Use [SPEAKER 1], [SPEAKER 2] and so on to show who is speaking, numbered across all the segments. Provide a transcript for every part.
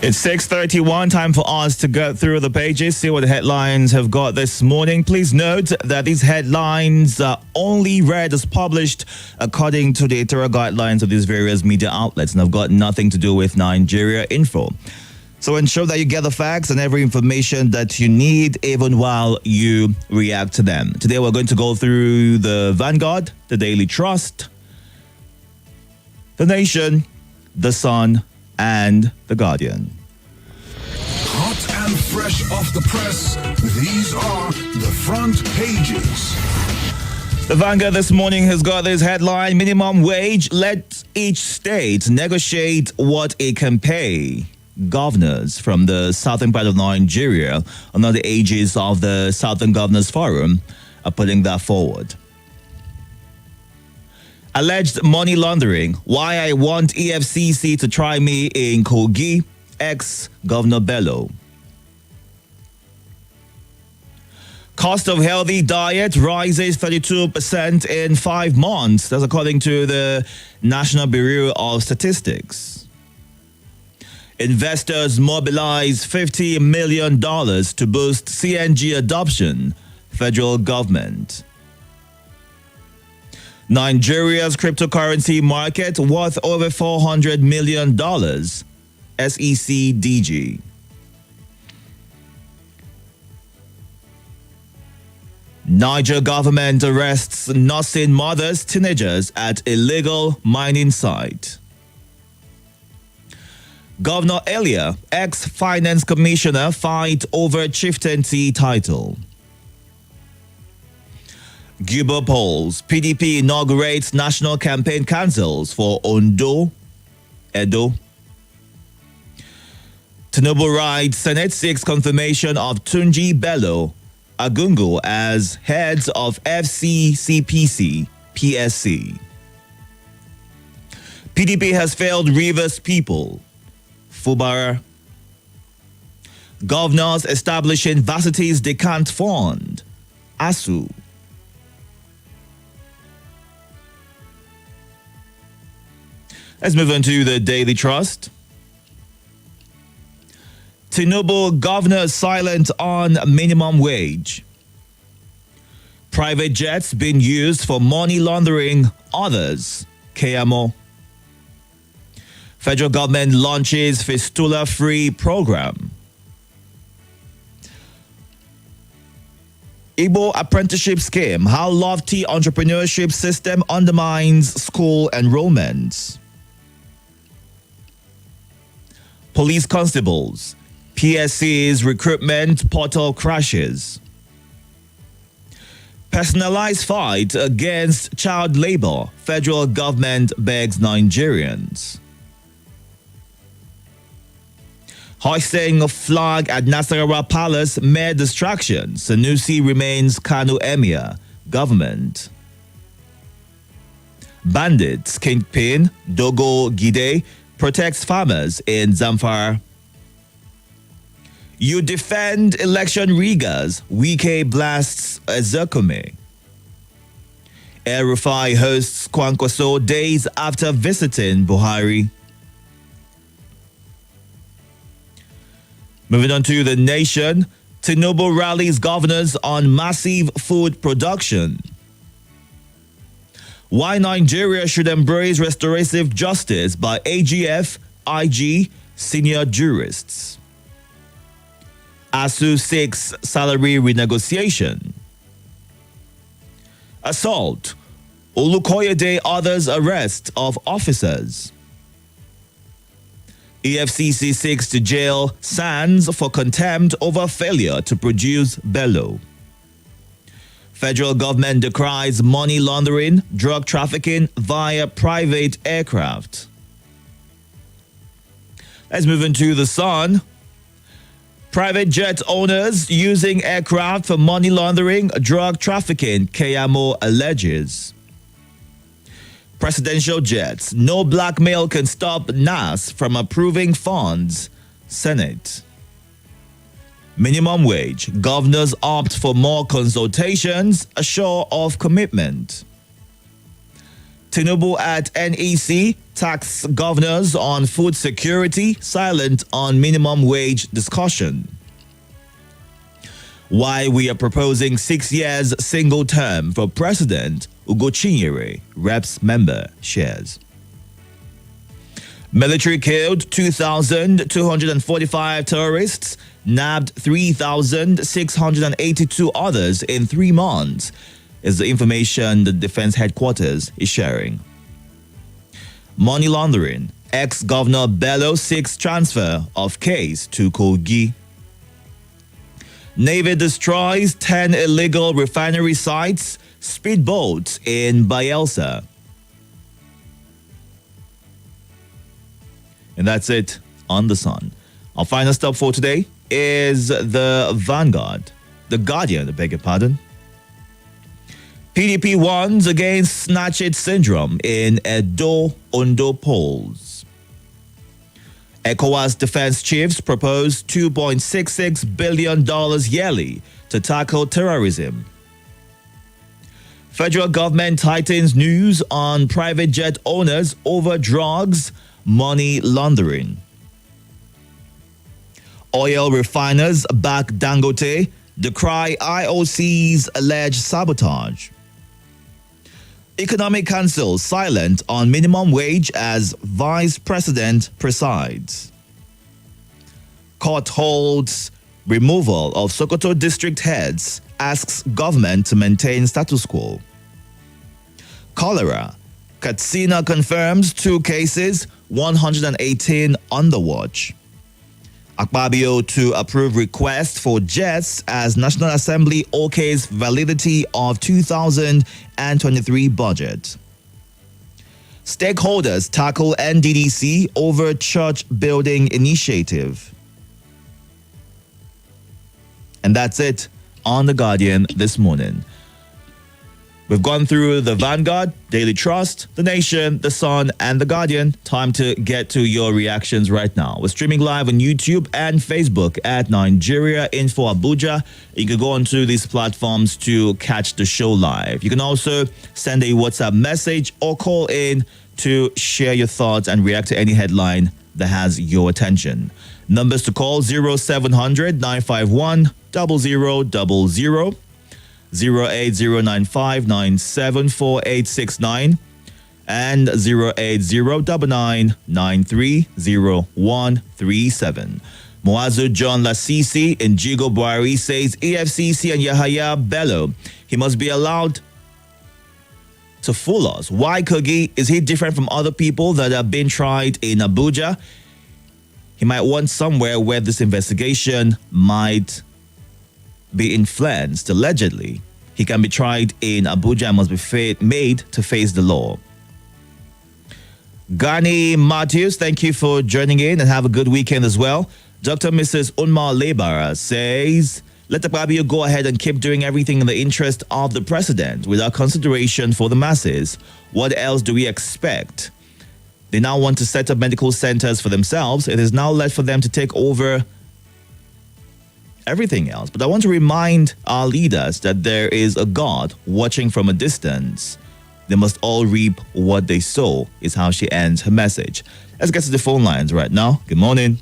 [SPEAKER 1] It's 6:31, time for us to go through the pages, see what the headlines have got this morning. Please note that these headlines are only read as published according to the editorial guidelines of these various media outlets and have got nothing to do with Nigeria Info. So ensure that you get the facts and every information that you need even while you react to them. Today we're going to go through the Vanguard, the Daily Trust, the Nation, the Sun, and the Guardian.
[SPEAKER 2] Hot and fresh off the press, these are the front pages.
[SPEAKER 1] The Vanguard this morning has got this headline: minimum wage, let each state negotiate what it can pay. Governors from the southern part of Nigeria, under the aegis of the Southern Governors Forum, are putting that forward. Alleged money laundering, why I want EFCC to try me in Kogi, ex-Governor Bello. Cost of healthy diet rises 32% in 5 months. That's according to the National Bureau of Statistics. Investors mobilize $50 million to boost CNG adoption. Federal government. Nigeria's cryptocurrency market worth over $400 million. SEC DG. Niger government arrests nursing mothers, teenagers at illegal mining site. Governor Elia, ex-finance commissioner, fight over chieftaincy title. Gubo polls, PDP inaugurates national campaign councils for Ondo, Edo. Tinubu writes, Senate seeks confirmation of Tunji Bello, Agungu as heads of FCCPC, PSC. PDP has failed Rivers people. Fubara. Governors establishing varsities decant fund. ASU. Let's move on to the Daily Trust. Tinubu governor silent on minimum wage. Private jets being used for money laundering, others. KMO. Federal government launches fistula-free program. Igbo apprenticeship scheme, how lofty entrepreneurship system undermines school enrollments. Police constables, PSC's recruitment portal crashes. Personalized fight against child labor, federal government begs Nigerians. Hoisting a flag at Nasarawa Palace, mere distraction. Sanusi remains Kanu Emir, government. Bandits, kingpin, Dogo Gide, protects farmers in Zamfara. You defend election riggers, Wike blasts Ezekome. El Rufai hosts Kwankwaso days after visiting Buhari. Moving on to the Nation, Tinubu rallies governors on massive food production. Why Nigeria should embrace restorative justice by AGF, IG, senior jurists. ASU seeks salary renegotiation. Assault. Olukoyede others arrest of officers. EFCC seeks to jail Sands for contempt over failure to produce Bello. Federal government decries money laundering, drug trafficking via private aircraft. Let's move into the Sun. Private jet owners using aircraft for money laundering, drug trafficking, Kayamo alleges. Presidential jets, no blackmail can stop NAS from approving funds, Senate. Minimum wage, governors opt for more consultations, a show of commitment. Tinubu at NEC, tax governors on food security, silent on minimum wage discussion. Why we are proposing 6 years single term for President Ugochinyere, Reps member shares. Military killed 2,245 terrorists, nabbed 3,682 others in 3 months, is the information the Defense Headquarters is sharing. Money laundering. Ex-Governor Bello seeks transfer of case to Kogi. Navy destroys 10 illegal refinery sites, speedboats in Bayelsa. And that's it on The Sun. Our final stop for today is the Vanguard. The Guardian, I beg your pardon. PDP warns against snatch it syndrome in Ondo polls. ECOWAS defense chiefs propose $2.66 billion yearly to tackle terrorism. Federal government tightens news on private jet owners over drugs, money laundering. Oil refiners back Dangote, decry IOC's alleged sabotage. Economic Council silent on minimum wage as Vice President presides. Court holds removal of Sokoto district heads, asks government to maintain status quo. Cholera. Katsina confirms 2 cases, 118 under watch. Akpabio to approve request for jets as National Assembly okays validity of 2023 budget. Stakeholders tackle NDDC over church building initiative. And that's it on The Guardian this morning. We've gone through the Vanguard, Daily Trust, The Nation, The Sun, and The Guardian. Time to get to your reactions right now. We're streaming live on YouTube and Facebook at Nigeria Info Abuja. You can go onto these platforms to catch the show live. You can also send a WhatsApp message or call in to share your thoughts and react to any headline that has your attention. Numbers to call 0700 951 0000. 08095974869 and 08099930137. Muazu John Lasisi in Jigo Buhari says EFCC and Yahaya Bello, he must be allowed to fool us. Why Kogi? Is he different from other people that have been tried in Abuja? He might want somewhere where this investigation might be influenced. Allegedly, he can be tried in Abuja and must be made to face the law. Gani Matthews, thank you for joining in and have a good weekend as well. Dr. Mrs. Unma Lebara says, let the Akpabio go ahead and keep doing everything in the interest of the president without consideration for the masses. What else do we expect? They now want to set up medical centers for themselves. It is now left for them to take over everything else. But I want to remind our leaders that there is a God watching from a distance. They must all reap what they sow, is how she ends her message. Let's get to the phone lines right now. Good morning.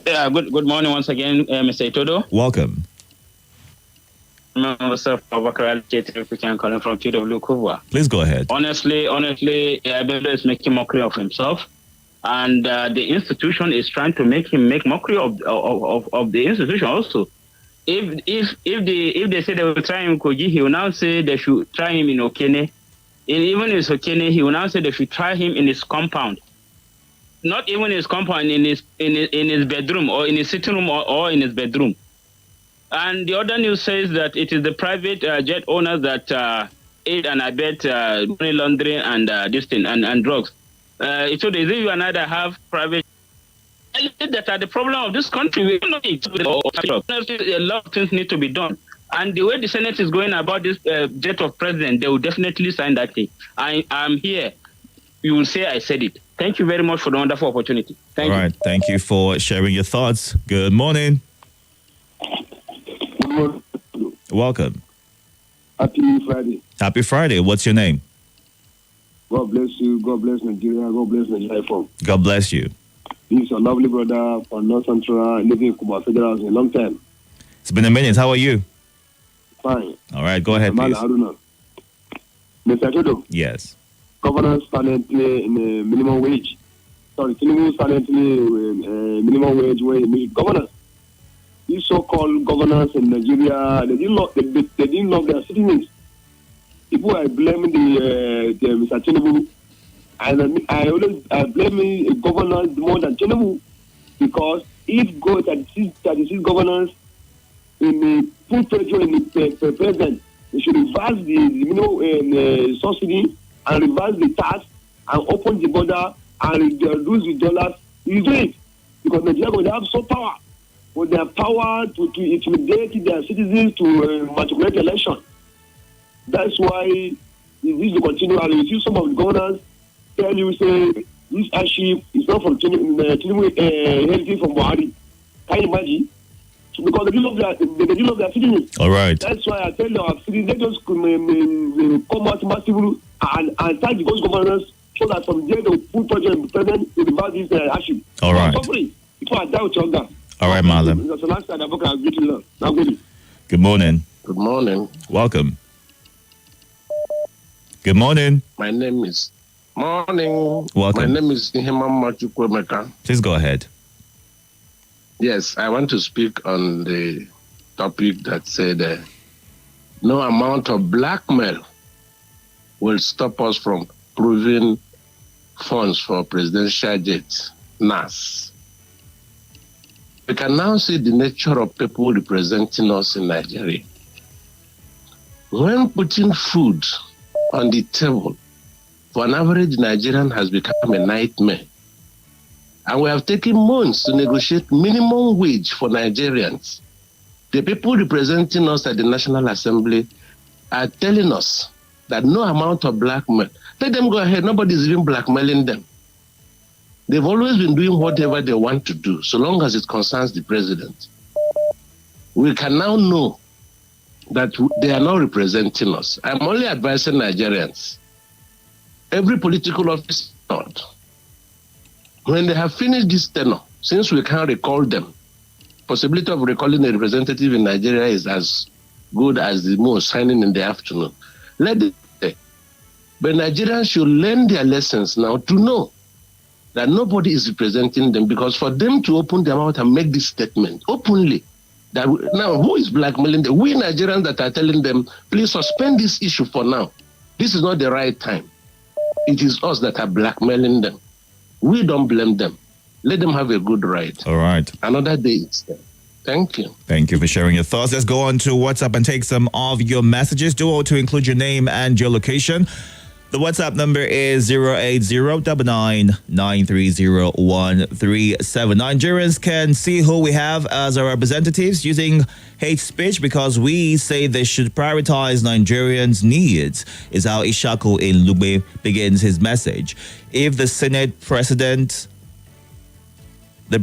[SPEAKER 3] Yeah, good morning once again, Mr. Itodo.
[SPEAKER 1] Welcome.
[SPEAKER 3] I'm myself, Abakar African calling from TW Kubwa.
[SPEAKER 1] Please go ahead.
[SPEAKER 3] Honestly, Bello is making mockery of himself. And the institution is trying to make him make mockery of the institution also. If they say they will try him in Kogi, he will now say they should try him in Okene. And even in Okene, he will now say they should try him in his compound. Not even in his compound, in his bedroom or in his sitting room or in his bedroom. And the other news says that it is the private jet owners that aid and abet money laundering and this thing and drugs. So is it you and I that have private that are the problem of this country? We don't know it. A lot of things need to be done. And the way the Senate is going about this jet of president, they will definitely sign that thing. I'm here. You will say I said it. Thank you very much for the wonderful opportunity. Thank you.
[SPEAKER 1] All right. Thank you for sharing your thoughts. Good morning. Welcome.
[SPEAKER 4] Happy Friday.
[SPEAKER 1] Happy Friday. What's your name?
[SPEAKER 4] God bless you. God bless Nigeria. God bless Nigeria.
[SPEAKER 1] God bless you.
[SPEAKER 4] This is your lovely brother from North Central, living in Kuba Federal in a long time.
[SPEAKER 1] It's been a minute. How are you?
[SPEAKER 4] Fine.
[SPEAKER 1] All right. Go ahead, please.
[SPEAKER 4] Mr. Itodo.
[SPEAKER 1] Yes.
[SPEAKER 4] Governors silently in a minimum wage. Sorry, Tinubu silently in minimum wage wage. Governors. These so-called governors in Nigeria, they didn't love their citizens. People are blaming the Mr. Tinubu, and I blame governors more than Tinubu, because if go 36 governors in the full pressure in the president, they should reverse the minimum subsidy and reverse the tax and open the border and reduce the dollars. You do it because Nigeria will have so power. With their power to intimidate their citizens to manipulate the election. That's why this will continue. And you see some of the governors tell you, say, this hardship is not from Tinubu, anything from Buhari. Can you imagine? Because they do love their citizens.
[SPEAKER 1] All right.
[SPEAKER 4] That's why I tell our citizens, they just come out massively and thank those governors so that from there they will put pressure on the president to reverse this hardship.
[SPEAKER 1] All right.
[SPEAKER 4] People are down with hunger.
[SPEAKER 1] All right, Malam. Good morning.
[SPEAKER 5] Good morning.
[SPEAKER 1] Welcome. Good morning.
[SPEAKER 5] My name is Morning.
[SPEAKER 1] Welcome.
[SPEAKER 5] My name is Ihemam Machukwemeka.
[SPEAKER 1] Please go ahead.
[SPEAKER 5] Yes, I want to speak on the topic that said no amount of blackmail will stop us from proving funds for presidential jet, NAS. We can now see the nature of people representing us in Nigeria. When putting food on the table for an average Nigerian has become a nightmare, and we have taken months to negotiate minimum wage for Nigerians, the people representing us at the National Assembly are telling us that no amount of blackmail, let them go ahead, nobody is even blackmailing them. They've always been doing whatever they want to do, so long as it concerns the president. We can now know that they are not representing us. I'm only advising Nigerians. Every political office, when they have finished this tenure, since we can't recall them, possibility of recalling a representative in Nigeria is as good as the moon shining in the afternoon. Let it stay. But Nigerians should learn their lessons now to know that nobody is representing them, because for them to open their mouth and make this statement openly, that now who is blackmailing them? We Nigerians that are telling them, please suspend this issue for now. This is not the right time. It is us that are blackmailing them. We don't blame them. Let them have a good ride.
[SPEAKER 1] All right.
[SPEAKER 5] Another day it's there. Thank you.
[SPEAKER 1] Thank you for sharing your thoughts. Let's go on to WhatsApp and take some of your messages. Do all to include your name and your location. The WhatsApp number is 080-999-30137. Nigerians can see who we have as our representatives using hate speech because we say they should prioritize Nigerians' needs, is how Ishaku in Lugbe begins his message. If the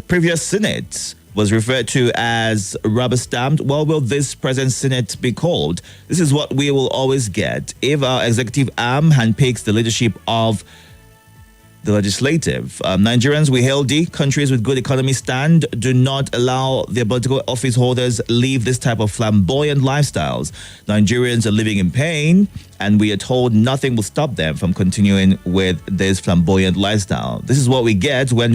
[SPEAKER 1] previous Senate was referred to as rubber-stamped, what will this present Senate be called? This is what we will always get if our executive arm handpicks the leadership of the legislative. Nigerians, we healthy countries with good economy stand do not allow their political office holders live this type of flamboyant lifestyles. Nigerians are living in pain, and we are told nothing will stop them from continuing with this flamboyant lifestyle. This is what we get when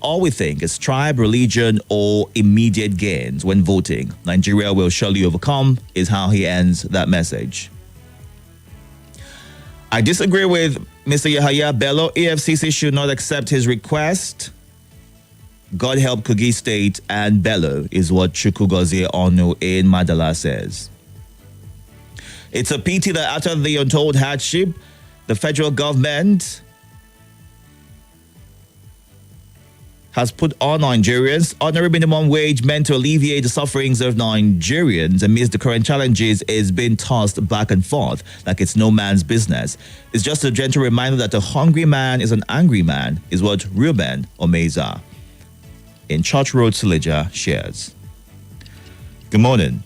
[SPEAKER 1] all we think is tribe, religion, or immediate gains when voting. Nigeria will surely overcome, is how he ends that message. I disagree with Mr. Yahaya Bello. EFCC should not accept his request. God help Kogi State and Bello, is what Chukwugozie Onu in Madala says. It's a pity that after the untold hardship, the federal government has put on Nigerians, ordinary minimum wage meant to alleviate the sufferings of Nigerians amidst the current challenges is being tossed back and forth like it's no man's business. It's just a gentle reminder that a hungry man is an angry man, is what Ruben Omeza in Church Road, Suleja shares. Good morning.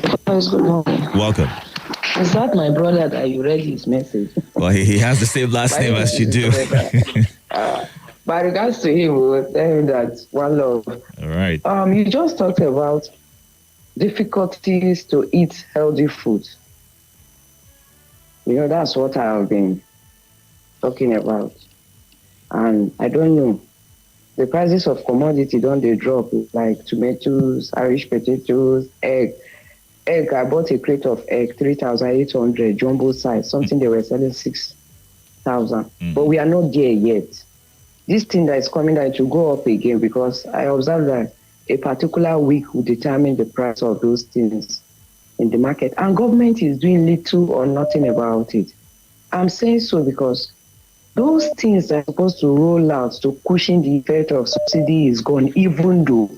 [SPEAKER 6] Yes, good morning.
[SPEAKER 1] Welcome.
[SPEAKER 6] Is that my brother that you read his message?
[SPEAKER 1] Well, he has the same last name as you do.
[SPEAKER 6] By regards to him, we were saying that one love.
[SPEAKER 1] All right.
[SPEAKER 6] You just talked about difficulties to eat healthy food. That's what I have been talking about. And I don't know. The prices of commodity don't they drop, like tomatoes, Irish potatoes, egg. I bought a crate of egg, 3,800, jumbo size, something they were selling 6,000. But we are not there yet. This thing that is coming out to go up again, because I observed that a particular week will determine the price of those things in the market. And government is doing little or nothing about it. I'm saying so because those things that are supposed to roll out to cushion the effect of subsidy is gone, even though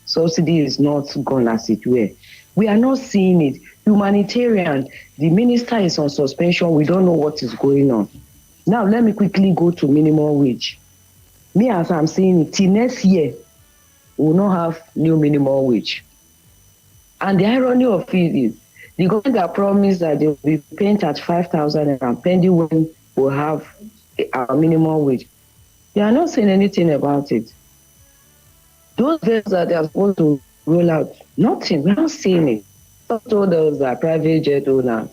[SPEAKER 6] subsidy is not gone as it were. We are not seeing it. Humanitarian, the minister is on suspension. We don't know what is going on. Now, let me quickly go to minimum wage. Me, as I'm saying it, till next year, we will not have new minimum wage. And the irony of it is, the government that promised that they will be paying at 5,000 and pending when we'll have our minimum wage. They are not saying anything about it. Those bills that they are supposed to roll out, nothing. We're not seeing it. Some told us that private jet owners,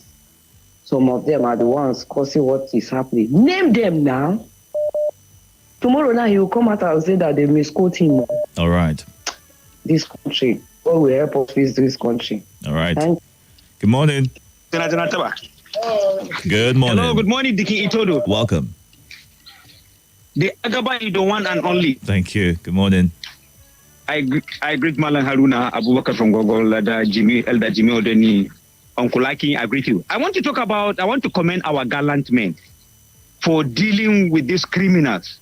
[SPEAKER 6] some of them are the ones causing what is happening. Name them now. Tomorrow night he will come out and say that they misquote him.
[SPEAKER 1] All right.
[SPEAKER 6] This country. God will help us fix this country.
[SPEAKER 1] All right. Good morning. Good morning.
[SPEAKER 7] Hello, good morning, Diki Itodo.
[SPEAKER 1] Welcome.
[SPEAKER 7] The Agaba is the one and only.
[SPEAKER 1] Thank you. Good morning.
[SPEAKER 7] I greet Malan Haruna Abubakar from Gogol, Elder Jimmy Odeni, Uncle Aki, I greet you. I want to commend our gallant men for dealing with these criminals.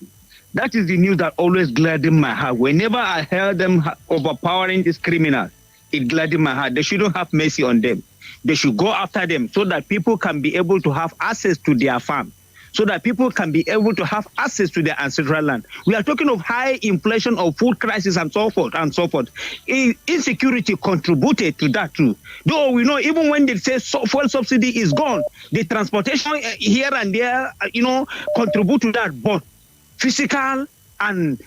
[SPEAKER 7] That is the news that always gladdened my heart. Whenever I heard them overpowering these criminals, it gladdened my heart. They shouldn't have mercy on them. They should go after them so that people can be able to have access to their farm, so that people can be able to have access to their ancestral land. We are talking of high inflation, of food crisis, and so forth and so forth. Insecurity contributed to that too. Though we know even when they say fuel subsidy is gone, the transportation here and there, contribute to that. But physical and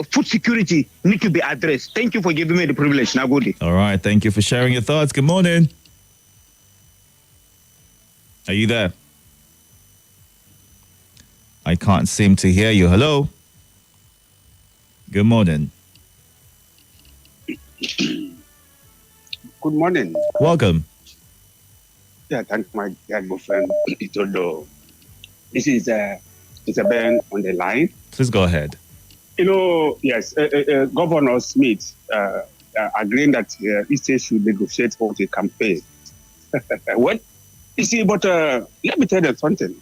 [SPEAKER 7] food security need to be addressed. Thank you for giving me the privilege. Now, good day.
[SPEAKER 1] All right. Thank you for sharing your thoughts. Good morning. Are you there? I can't seem to hear you. Hello? Good morning.
[SPEAKER 8] Good morning.
[SPEAKER 1] Welcome.
[SPEAKER 8] Yeah, thank my good friend Itodo. This is Ben on the line.
[SPEAKER 1] Please go ahead.
[SPEAKER 8] Yes, Governor Smith agreeing that he says should negotiate for the campaign. Well, you see, but let me tell you something.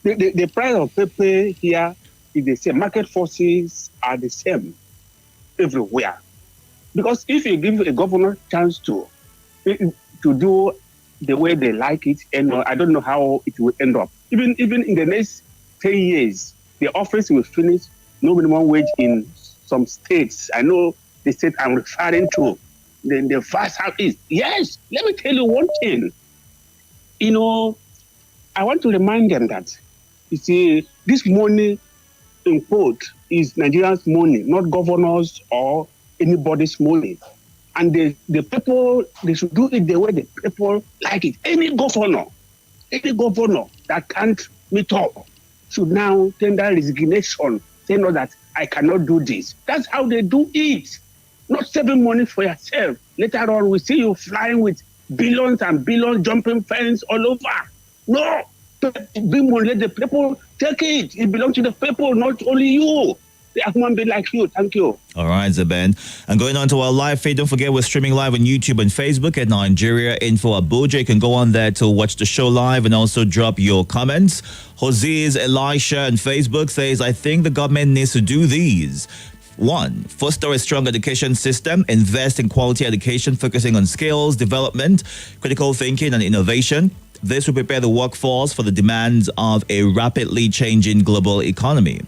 [SPEAKER 8] The price of paper here is the same. Market forces are the same everywhere. Because if you give a governor chance to do the way they like it, and I don't know how it will end up. Even in the next 10 years, the office will finish no minimum wage in some states. I know the state I'm referring to, the far southeast. Yes, let me tell you one thing. I want to remind them that, you see, this money in quote is Nigerians' money, not governors or anybody's money. And the people, they should do it the way the people like it. Any governor that can't meet up should now tender resignation, say no, that I cannot do this. That's how they do it. Not saving money for yourself. Later on, we see you flying with billions and billions, jumping fence all over. No, big money, let the people take it. It belongs to the people, not only you. They are human beings like you. Thank you.
[SPEAKER 1] All right, Zaben. And going on to our live feed, don't forget we're streaming live on YouTube and Facebook at Nigeria Info Abuja. You can go on there to watch the show live and also drop your comments. Jose's Elisha on Facebook says, I think the government needs to do these. 1, foster a strong education system, invest in quality education, focusing on skills, development, critical thinking, and innovation. This will prepare the workforce for the demands of a rapidly changing global economy.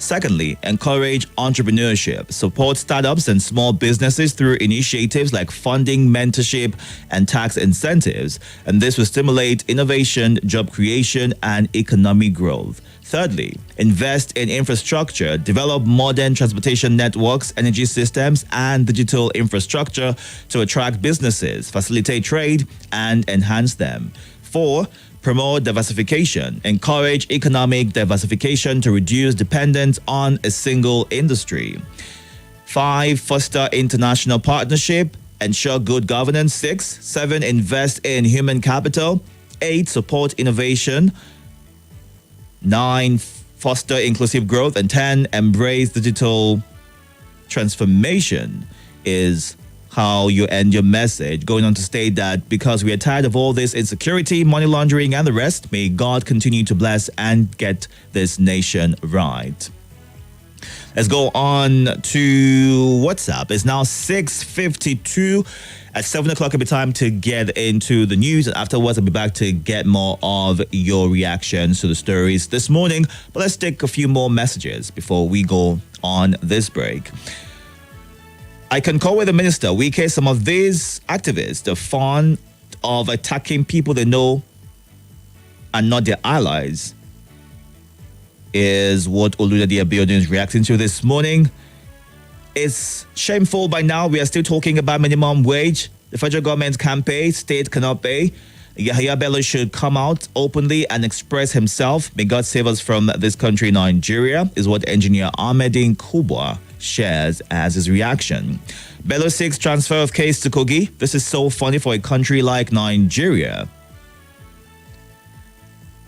[SPEAKER 1] Secondly, encourage entrepreneurship. Support startups and small businesses through initiatives like funding, mentorship, and tax incentives. And this will stimulate innovation, job creation, and economic growth. Thirdly, invest in infrastructure, develop modern transportation networks, energy systems, and digital infrastructure to attract businesses, facilitate trade, and enhance them. 4, promote diversification, encourage economic diversification to reduce dependence on a single industry. 5, foster international partnership, ensure good governance. 6, 7, invest in human capital. 8, support innovation. 9, foster inclusive growth. And 10, embrace digital transformation is how you end your message, going on to state that because we are tired of all this insecurity, money laundering, and the rest, may God continue to bless and get this nation right. Let's go on to WhatsApp. It's now 6:52. At 7 o'clock, it'll be time to get into the news. And afterwards, I'll be back to get more of your reactions to the stories this morning. But let's take a few more messages before we go on this break. I concur with the minister. Wike, some of these activists are fond of attacking people they know are not their allies, is what Oludade Abiodun is reacting to this morning. It's shameful by now. We are still talking about minimum wage. The federal government can't pay, state cannot pay. Yahya Bello should come out openly and express himself. May God save us from this country, Nigeria, is what engineer Ahmedin Kubwa shares as his reaction. Bello seeks transfer of case to Kogi. This is so funny for a country like Nigeria.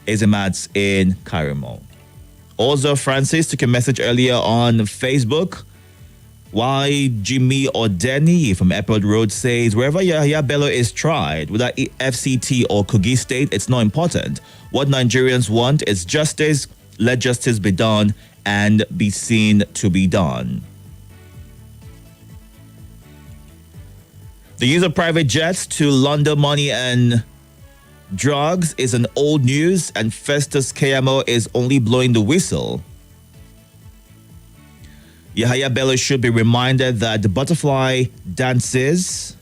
[SPEAKER 1] Ezemats in Karimo. Also, Francis took a message earlier on Facebook. Why Jimmy Odeni from Airport Road says, wherever Yahya Bello is tried, whether FCT or Kogi State, it's not important. What Nigerians want is justice. Let justice be done and be seen to be done. The use of private jets to launder money and drugs is an old news, and Festus KMO is only blowing the whistle. Yahya Bello should be reminded that the butterfly dances.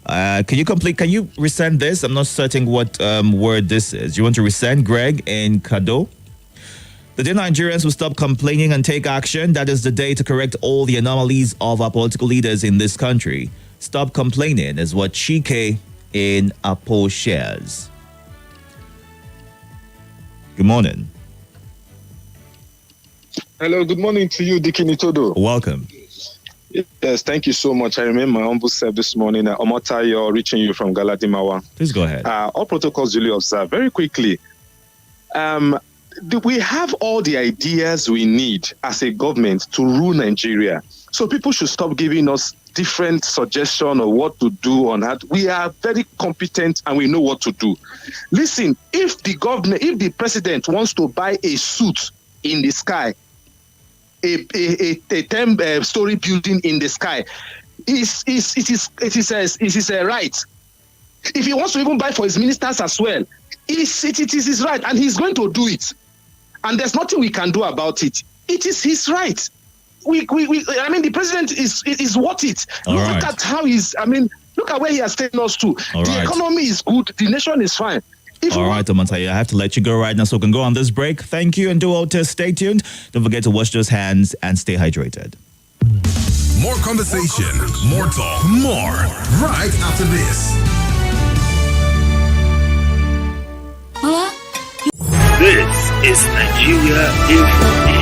[SPEAKER 1] Can you resend this? I'm not certain what word this is. You want to resend, Greg in Kado? The day Nigerians will stop complaining and take action, that is the day to correct all the anomalies of our political leaders in this country. Stop complaining is what Chike in Apo shares. Good morning.
[SPEAKER 9] Hello, good morning to you, Dickie Itodo.
[SPEAKER 1] Welcome.
[SPEAKER 9] Yes, thank you so much. I remember my humble self this morning. Omotayo reaching you from Galadimawa.
[SPEAKER 1] Please go ahead.
[SPEAKER 9] All protocols duly observed. Very quickly, we have all the ideas we need as a government to rule Nigeria. So people should stop giving us different suggestions of what to do on that. We are very competent and we know what to do. Listen, if the president wants to buy a suit in the sky, a 10-story building in the sky, it is a right. If he wants to even buy for his ministers as well, it is his right, and he's going to do it. And there's nothing we can do about it. It is his right. The president is worth it. Look at how look at where he has taken us to. The economy is good. The nation is fine. All right,
[SPEAKER 1] Omotayo, I have to let you go right now so we can go on this break. Thank you, and do all to stay tuned. Don't forget to wash those hands and stay hydrated.
[SPEAKER 2] More conversation, more talk, more right after this.
[SPEAKER 10] This is Nigeria Info.